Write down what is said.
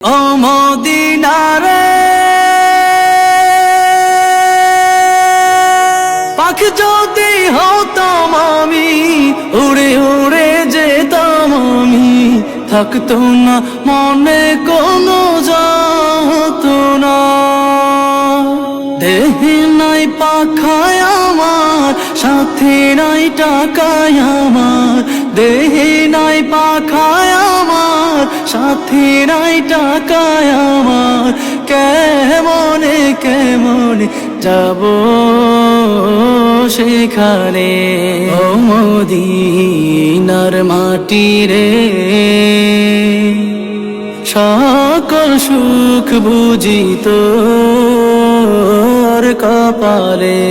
ও মদিনারে পাখি যদি হতাম আমি, উড়ে উড়ে যেতাম আমি, থাকতো না মনে কোনো যাতনা। দেহে নাই পাখায় আমার, সাথে নাই টাকায় আমার, দেহে নাই পাখায় আমার, সাথে নাই টাকায় আমার, কেমনে কেমনে যাব সেখানে। ও মদিনার মাটি রে, সকল সুখ বুঝি তোর কপালে।